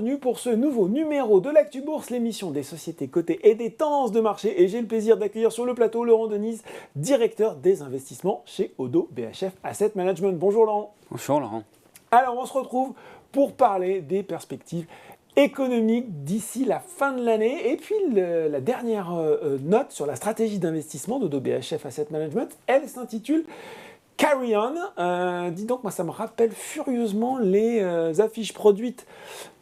bienvenue pour ce nouveau numéro de l'Actu Bourse, l'émission des sociétés cotées et des tendances de marché. Et j'ai le plaisir d'accueillir sur le plateau Laurent Denise, directeur des investissements chez Oddo BHF Asset Management. Bonjour Laurent. Bonjour Laurent. Alors on se retrouve pour parler des perspectives économiques d'ici la fin de l'année. Et puis la dernière note sur la stratégie d'investissement d'Oddo BHF Asset Management, elle s'intitule Carry On. Dis donc, moi ça me rappelle furieusement les affiches produites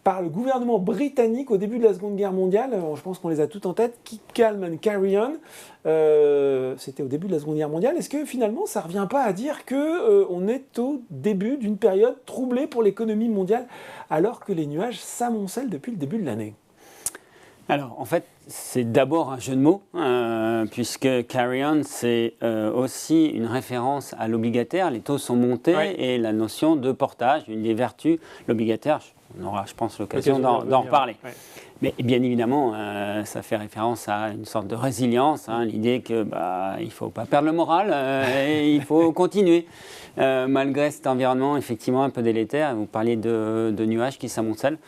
par le gouvernement britannique au début de la Seconde Guerre mondiale. Je pense qu'on les a toutes en tête. Keep calm and carry on. C'était au début de la Seconde Guerre mondiale. Est-ce que finalement ça ne revient pas à dire qu'on est au début d'une période troublée pour l'économie mondiale alors que les nuages s'amoncellent depuis le début de l'année ? Alors, en fait, c'est d'abord un jeu de mots, puisque carry on, c'est aussi une référence à l'obligataire. Les taux sont montés et la notion de portage, une des vertus, l'obligataire, on aura, je pense, l'occasion d'en reparler. Ouais. Mais bien évidemment, ça fait référence à une sorte de résilience, l'idée que il ne faut pas perdre le moral et il faut continuer. Malgré cet environnement effectivement un peu délétère, vous parliez de nuages qui s'amoncellent.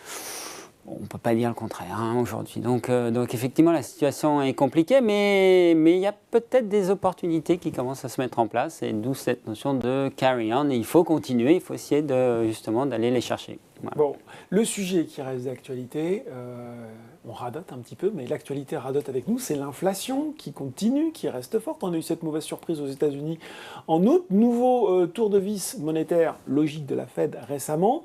On ne peut pas dire le contraire aujourd'hui. Donc effectivement, la situation est compliquée, mais il y a peut-être des opportunités qui commencent à se mettre en place, et d'où cette notion de carry on. Et il faut continuer, il faut essayer justement d'aller les chercher. Voilà. Bon, le sujet qui reste d'actualité, on radote un petit peu, mais l'actualité radote avec nous, c'est l'inflation qui continue, qui reste forte. On a eu cette mauvaise surprise aux États-Unis en août. Nouveau tour de vis monétaire logique de la Fed récemment.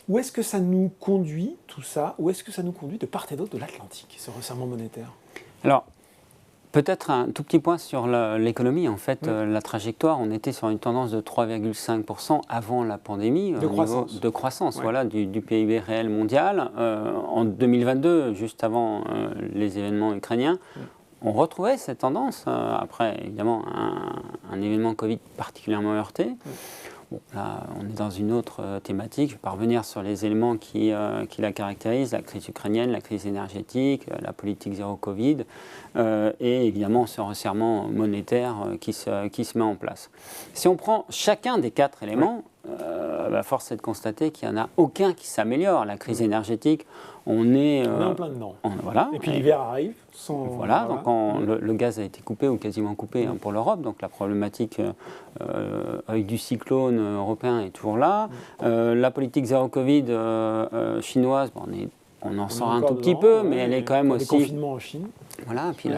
Où est-ce que ça nous conduit, tout ça ? Où est-ce que ça nous conduit de part et d'autre de l'Atlantique, ce resserrement monétaire ? Alors, peut-être un tout petit point sur l'économie. En fait, la trajectoire, on était sur une tendance de 3,5% avant la pandémie. De croissance, voilà, du PIB réel mondial. En 2022, juste avant les événements ukrainiens, on retrouvait cette tendance, après évidemment un événement Covid particulièrement heurté. Bon, là, on est dans une autre thématique. Je vais pas revenir sur les éléments qui la caractérisent, la crise ukrainienne, la crise énergétique, la politique zéro Covid, et évidemment ce resserrement monétaire qui se met en place. Si on prend chacun des quatre éléments, force est de constater qu'il n'y en a aucun qui s'améliore. La crise énergétique, on est en plein dedans. Voilà. Et puis l'hiver arrive. Donc le gaz a été coupé ou quasiment coupé pour l'Europe, donc la problématique avec du cyclone européen est toujours là. La politique zéro Covid chinoise, on en sort un tout petit peu, mais elle est quand même aussi... Le confinement en Chine. Voilà, et puis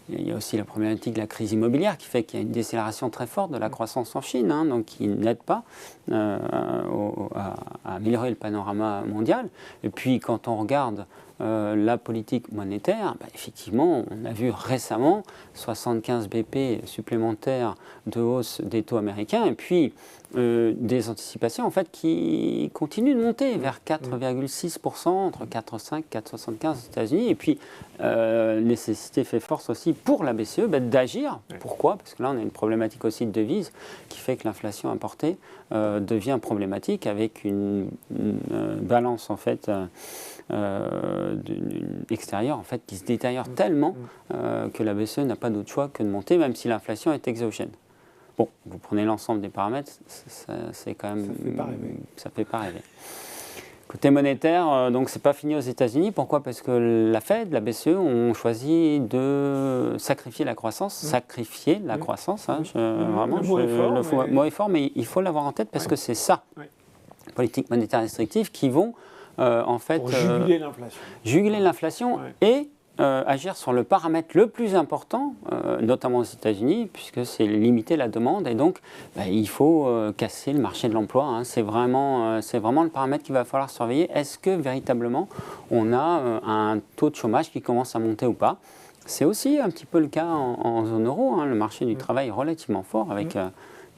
il y a aussi la problématique de la crise immobilière qui fait qu'il y a une décélération très forte de la croissance en Chine, donc qui n'aide pas à améliorer le panorama mondial. Et puis quand on regarde la politique monétaire, effectivement, on a vu récemment 75 BP supplémentaires de hausse des taux américains, et puis des anticipations en fait qui continuent de monter vers 4,6%, entre 4,5 et 4,75 aux États-Unis, et puis nécessité fait force aussi pour la BCE d'agir. Pourquoi ? Parce que là on a une problématique aussi de devise qui fait que l'inflation importée devient problématique, avec une balance en fait extérieure en fait qui se détériore tellement que la BCE n'a pas d'autre choix que de monter, même si l'inflation est exogène. Bon, vous prenez l'ensemble des paramètres, c'est quand même... Ça fait pas rêver. Côté monétaire, donc c'est pas fini aux États-Unis. Pourquoi ? Parce que la Fed, la BCE ont choisi de sacrifier la croissance. Vraiment, le mot est fort, mais il faut l'avoir en tête parce que c'est ça, politique monétaire restrictive, qui vont en fait pour juguler l'inflation. Juguler l'inflation et agir sur le paramètre le plus important, notamment aux États-Unis, puisque c'est limiter la demande, et donc il faut casser le marché de l'emploi. C'est vraiment le paramètre qu'il va falloir surveiller. Est-ce que véritablement on a un taux de chômage qui commence à monter ou pas ? C'est aussi un petit peu le cas en zone euro. Le marché du travail est relativement fort, avec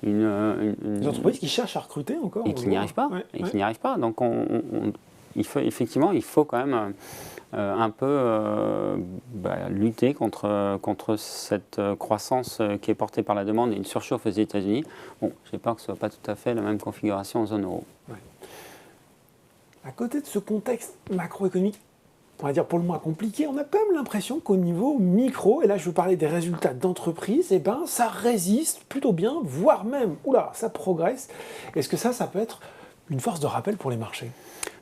des entreprises qui cherchent à recruter encore. Et qui n'y arrivent pas. Donc il faut quand même un peu lutter contre cette croissance qui est portée par la demande et une surchauffe aux États-Unis. Bon, j'ai peur que ce ne soit pas tout à fait la même configuration en zone euro. À côté de ce contexte macroéconomique, on va dire pour le moins compliqué, on a quand même l'impression qu'au niveau micro, et là je veux parler des résultats d'entreprise, ça résiste plutôt bien, voire même, ça progresse. Est-ce que ça peut être une force de rappel pour les marchés ?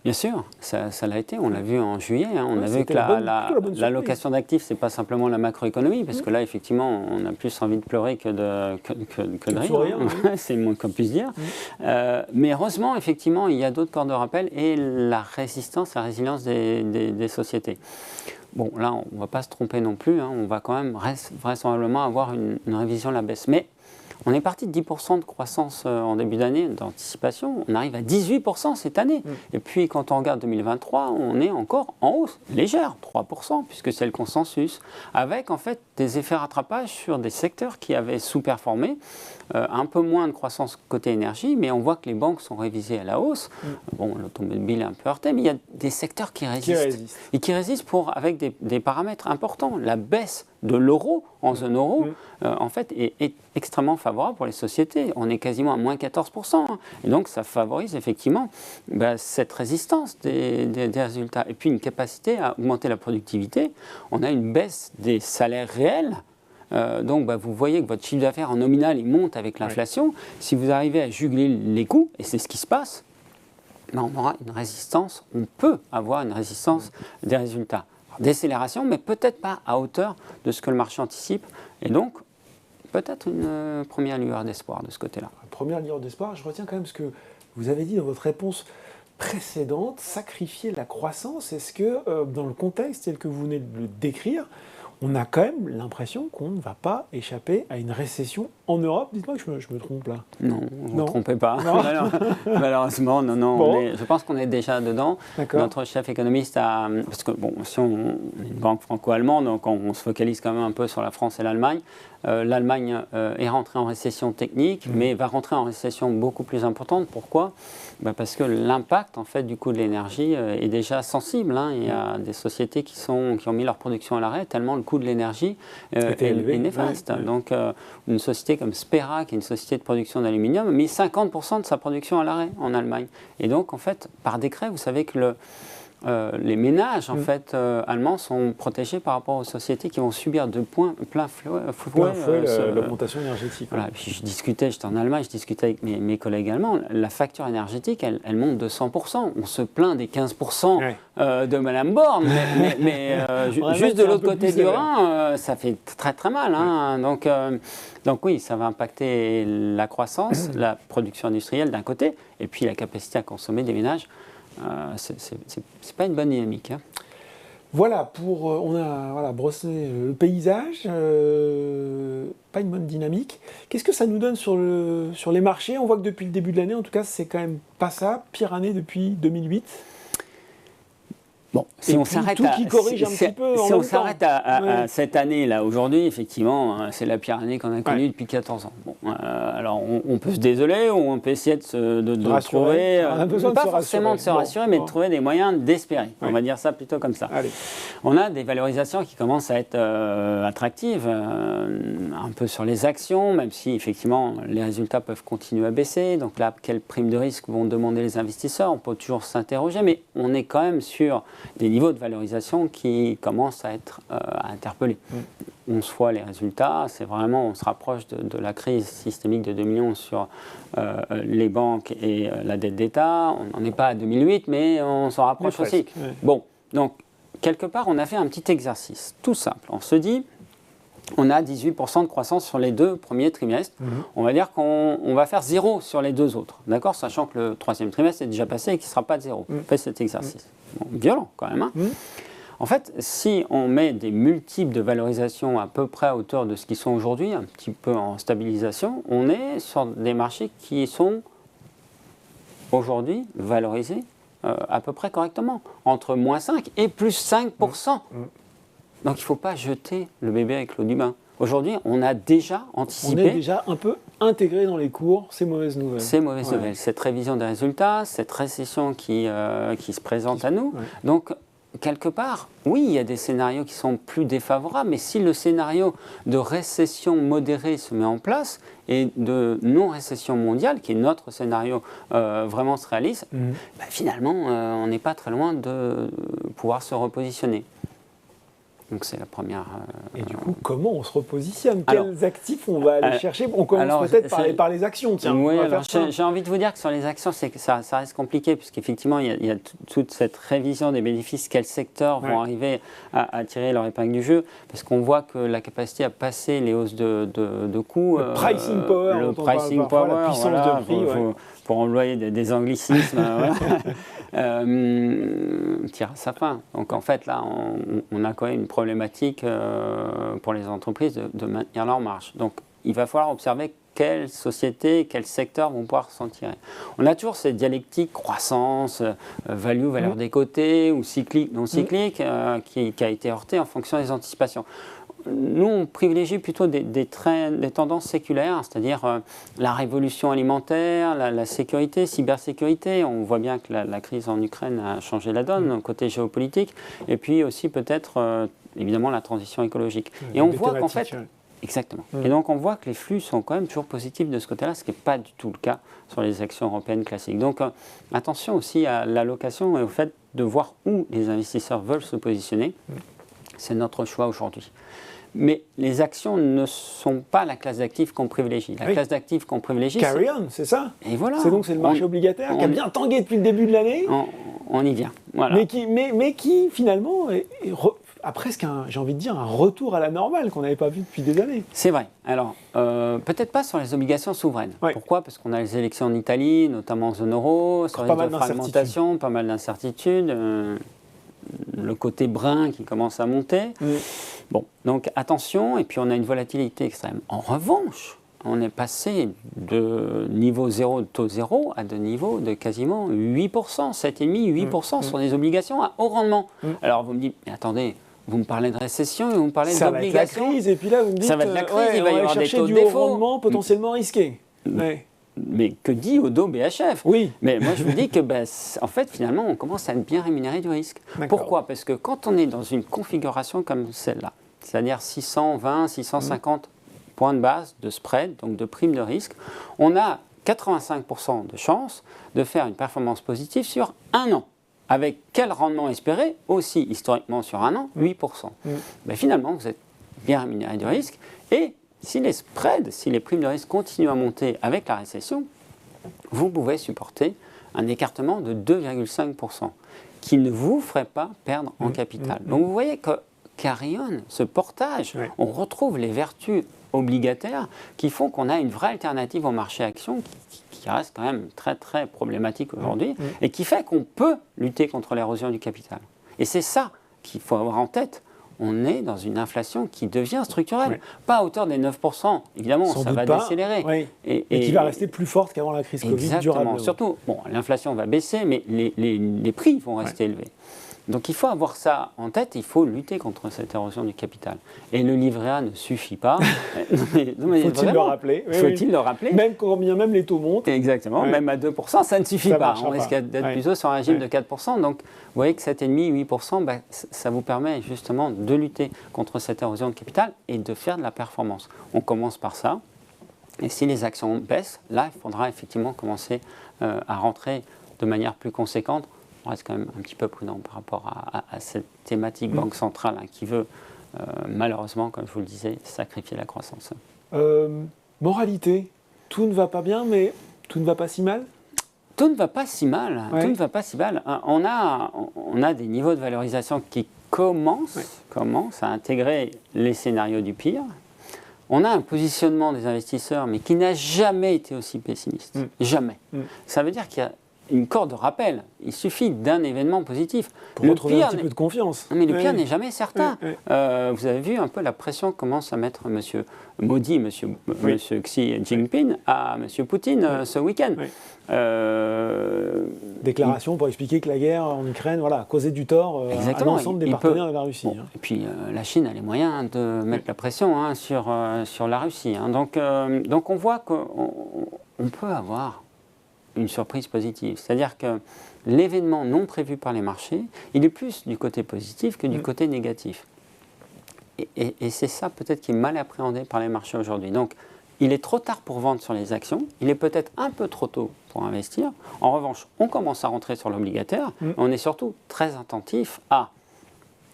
Bien sûr, ça l'a été, on l'a vu en juillet, hein. On a vu que l'allocation d'actifs, ce n'est pas simplement la macroéconomie, parce que là, effectivement, on a plus envie de pleurer que de rire, hein. C'est le moins qu'on puisse dire. Mais heureusement, effectivement, il y a d'autres cordes de rappel et la résistance, la résilience des sociétés. Bon, là, on ne va pas se tromper non plus, hein. On va quand même vraisemblablement avoir une révision à la baisse. Mais on est parti de 10% de croissance en début d'année, d'anticipation. On arrive à 18% cette année. Et puis, quand on regarde 2023, on est encore en hausse, légère, 3%, puisque c'est le consensus, avec en fait des effets rattrapage sur des secteurs qui avaient sous-performé. Un peu moins de croissance côté énergie, mais on voit que les banques sont révisées à la hausse. Bon, l'automobile est un peu heurté, mais il y a des secteurs qui résistent. Et qui résistent avec des paramètres importants. La baisse de l'euro en zone euro, en fait, est extrêmement favorable pour les sociétés. On est quasiment à moins 14%. Hein. Et donc, ça favorise effectivement cette résistance des résultats. Et puis, une capacité à augmenter la productivité. On a une baisse des salaires réels. Donc, vous voyez que votre chiffre d'affaires en nominal, il monte avec l'inflation. Si vous arrivez à juguler les coûts, et c'est ce qui se passe, on aura une résistance, on peut avoir une résistance des résultats. Décélération, mais peut-être pas à hauteur de ce que le marché anticipe. Et donc, peut-être une première lueur d'espoir de ce côté-là. Première lueur d'espoir, je retiens quand même ce que vous avez dit dans votre réponse précédente, sacrifier la croissance. Est-ce que, dans le contexte tel que vous venez de le décrire, on a quand même l'impression qu'on ne va pas échapper à une récession en Europe? Dites-moi que je me trompe là. Non, vous ne vous trompez pas. Malheureusement, non. Bon. Je pense qu'on est déjà dedans. Notre chef économiste a... Parce que, bon, si on est une banque franco-allemande, donc on se focalise quand même un peu sur la France et l'Allemagne. L'Allemagne est rentrée en récession technique, mais va rentrer en récession beaucoup plus importante. Pourquoi ? Parce que l'impact en fait, du coût de l'énergie est déjà sensible. Hein. Il y a des sociétés qui ont mis leur production à l'arrêt tellement le coût de l'énergie est néfaste. Donc, une société comme Spera, qui est une société de production d'aluminium, a mis 50% de sa production à l'arrêt en Allemagne. Et donc, en fait, par décret, vous savez que les ménages en fait, allemands sont protégés par rapport aux sociétés qui vont subir de plein fouet l'augmentation énergétique. Voilà. Puis j'étais en Allemagne, je discutais avec mes collègues allemands, la facture énergétique, elle monte de 100%. On se plaint des 15% de Madame Borne, mais juste de l'autre côté du Rhin, ça fait très très mal. Hein. Donc oui, ça va impacter la croissance, la production industrielle d'un côté, et puis la capacité à consommer des ménages. C'est pas une bonne dynamique. Hein. Voilà, on a brossé le paysage, pas une bonne dynamique. Qu'est-ce que ça nous donne sur les marchés? On voit que depuis le début de l'année, en tout cas, c'est quand même pas ça. Pire année depuis 2008. Bon, si on s'arrête à cette année-là, aujourd'hui, effectivement, c'est la pire année qu'on a connue depuis 14 ans. Bon, alors, on peut se désoler ou on peut essayer de trouver... On a besoin pas forcément de se rassurer, mais de trouver des moyens d'espérer. On va dire ça plutôt comme ça. Allez. On a des valorisations qui commencent à être attractives, un peu sur les actions, même si, effectivement, les résultats peuvent continuer à baisser. Donc là, quelles primes de risque vont demander les investisseurs? On peut toujours s'interroger, mais on est quand même sur des niveaux de valorisation qui commencent à être interpellés. 11 fois les résultats, c'est vraiment, on se rapproche de la crise systémique de 2011 sur les banques et la dette d'État. On n'en est pas à 2008, mais on s'en rapproche aussi. Ouais. Bon, donc, quelque part, on a fait un petit exercice, tout simple. On se dit, on a 18% de croissance sur les 2 premiers trimestres. On va dire qu'on va faire 0 sur les 2 autres, d'accord, sachant que le 3e trimestre est déjà passé et qu'il ne sera pas de 0. On fait cet exercice. Bon, violent quand même. Hein. En fait, si on met des multiples de valorisation à peu près à hauteur de ce qu'ils sont aujourd'hui, un petit peu en stabilisation, on est sur des marchés qui sont aujourd'hui valorisés à peu près correctement, entre moins 5 et plus 5%. Donc il ne faut pas jeter le bébé avec l'eau du bain. Aujourd'hui, on a déjà anticipé. On est déjà un peu intégré dans les cours ces mauvaises nouvelles. Ces mauvaises nouvelles, cette révision des résultats, cette récession qui se présente à nous. Donc, quelque part, oui, il y a des scénarios qui sont plus défavorables, mais si le scénario de récession modérée se met en place et de non-récession mondiale, qui est notre scénario, vraiment se réalise, finalement, on n'est pas très loin de pouvoir se repositionner. Donc c'est la première. Et du coup, comment on se repositionne? Quels actifs on va aller chercher? On commence peut-être par les actions. Tiens, oui, alors j'ai envie de vous dire que sur les actions, c'est que ça reste compliqué, puisqu'effectivement, il y a toute cette révision des bénéfices. Quels secteurs vont arriver à tirer leur épingle du jeu? Parce qu'on voit que la capacité à passer les hausses de coûts. Le pricing power, la puissance de prix. Pour employer des anglicismes, tire à sa fin. Donc en fait, là, on a quand même une problématique pour les entreprises de maintenir leur marge. Donc il va falloir observer quelles sociétés, quels secteurs vont pouvoir s'en tirer. On a toujours cette dialectique croissance, value, valeur décotée, ou cyclique, non cyclique, qui a été heurtée en fonction des anticipations. Nous, on privilégie plutôt des tendances séculaires, c'est-à-dire la révolution alimentaire, la sécurité, cybersécurité. On voit bien que la crise en Ukraine a changé la donne, côté géopolitique, et puis aussi peut-être, évidemment, la transition écologique. Et on voit qu'en fait... Exactement. Et donc, on voit que les flux sont quand même toujours positifs de ce côté-là, ce qui n'est pas du tout le cas sur les actions européennes classiques. Donc, attention aussi à l'allocation et au fait de voir où les investisseurs veulent se positionner. C'est notre choix aujourd'hui. Mais les actions ne sont pas la classe d'actifs qu'on privilégie. La classe d'actifs qu'on privilégie, carry on, c'est ça. Et voilà. C'est le marché obligataire qui a bien tangué depuis le début de l'année. On y vient. Voilà. Mais qui finalement a presque j'ai envie de dire, un retour à la normale qu'on n'avait pas vu depuis des années. C'est vrai. Alors, peut-être pas sur les obligations souveraines. Pourquoi? Parce qu'on a les élections en Italie, notamment en zone euro, sur les fragmentations, pas mal d'incertitudes. Le côté brun qui commence à monter. Bon, donc attention, et puis on a une volatilité extrême. En revanche, on est passé de niveau 0, de taux 0, à de niveaux de quasiment 8%, 7,5-8% sur des obligations à haut rendement. Alors vous me dites, mais attendez, vous me parlez de récession et vous me parlez d'obligations. Ça va être la crise, et puis là vous me dites, ça va être la crise, il va y avoir des taux de défaut. Rendement potentiellement risqué. Mais que dit Oddo BHF? Oui. Mais moi, je vous dis que, en fait, finalement, on commence à être bien rémunéré du risque. Pourquoi? Parce que quand on est dans une configuration comme celle-là, c'est-à-dire 620, 650 points de base de spread, donc de prime de risque, on a 85% de chances de faire une performance positive sur un an. Avec quel rendement espéré? Aussi, historiquement, sur un an, 8%. Finalement, vous êtes bien rémunéré du risque. Et si les spreads, si les primes de risque continuent à monter avec la récession, vous pouvez supporter un écartement de 2,5% qui ne vous ferait pas perdre en capital. Donc vous voyez que Carillon, ce portage, on retrouve les vertus obligataires qui font qu'on a une vraie alternative au marché action qui reste quand même très très problématique aujourd'hui et qui fait qu'on peut lutter contre l'érosion du capital. Et c'est ça qu'il faut avoir en tête. On est dans une inflation qui devient structurelle. Pas à hauteur des 9%, évidemment, ça va décélérer. Et qui va rester plus forte qu'avant la crise Covid durablement. Surtout, l'inflation va baisser, mais les prix vont rester élevés. Donc il faut avoir ça en tête, il faut lutter contre cette érosion du capital. Et le livret A ne suffit pas. Faut-il le rappeler? Faut-il le rappeler? Même quand bien même les taux montent. Exactement, même à 2%, ça ne suffit pas. On risque d'être plutôt sur un régime de 4%. Donc vous voyez que 7,5-8%, ça vous permet justement de lutter contre cette érosion de capital et de faire de la performance. On commence par ça. Et si les actions baissent, là, il faudra effectivement commencer à rentrer de manière plus conséquente. On reste quand même un petit peu prudent par rapport à cette thématique banque centrale qui veut, malheureusement, comme je vous le disais, sacrifier la croissance. Moralité, tout ne va pas bien, mais tout ne va pas si mal? Tout ne va pas si mal. Tout ne va pas si mal. On a des niveaux de valorisation qui commencent à intégrer les scénarios du pire. On a un positionnement des investisseurs, mais qui n'a jamais été aussi pessimiste. Jamais. Ça veut dire qu'il y a une corde de rappel. Il suffit d'un événement positif. Pour retrouver un petit peu de confiance. Mais le pire n'est jamais certain. Vous avez vu un peu la pression que commence à mettre M. Modi, M. Xi Jinping à M. Poutine ce week-end. Déclaration pour expliquer que la guerre en Ukraine causait du tort à l'ensemble des partenaires de la Russie. Et puis la Chine a les moyens de mettre la pression sur la Russie. Donc on voit qu'on peut avoir une surprise positive. C'est-à-dire que l'événement non prévu par les marchés, il est plus du côté positif que du côté négatif. Et c'est ça peut-être qui est mal appréhendé par les marchés aujourd'hui. Donc, il est trop tard pour vendre sur les actions, il est peut-être un peu trop tôt pour investir. En revanche, on commence à rentrer sur l'obligataire, on est surtout très attentif à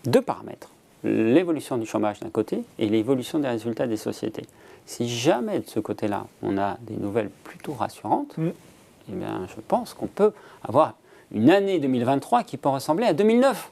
deux paramètres. l'évolution du chômage d'un côté et l'évolution des résultats des sociétés. Si jamais de ce côté-là, on a des nouvelles plutôt rassurantes, eh bien, je pense qu'on peut avoir une année 2023 qui peut ressembler à 2009.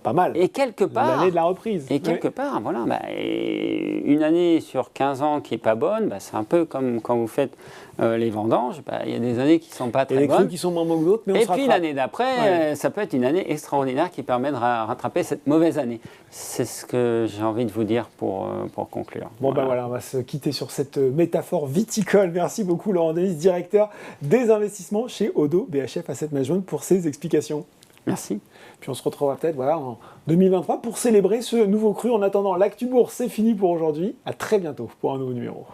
Pas mal. Et quelque part, l'année de la reprise. Et quelque part, voilà, une année sur 15 ans qui n'est pas bonne, c'est un peu comme quand vous faites les vendanges, il y a des années qui ne sont pas très bonnes. Et des crues qui sont moins bons que d'autres, mais on se rattrape. Et puis l'année d'après, ça peut être une année extraordinaire qui permet de rattraper cette mauvaise année. C'est ce que j'ai envie de vous dire pour conclure. Bon, voilà, on va se quitter sur cette métaphore viticole. Merci beaucoup Laurent Denis, directeur des investissements chez Oddo BHF Asset Management, pour ces explications. Merci. Puis on se retrouvera peut-être en 2023 pour célébrer ce nouveau cru. En attendant, l'actu bourse, c'est fini pour aujourd'hui. À très bientôt pour un nouveau numéro.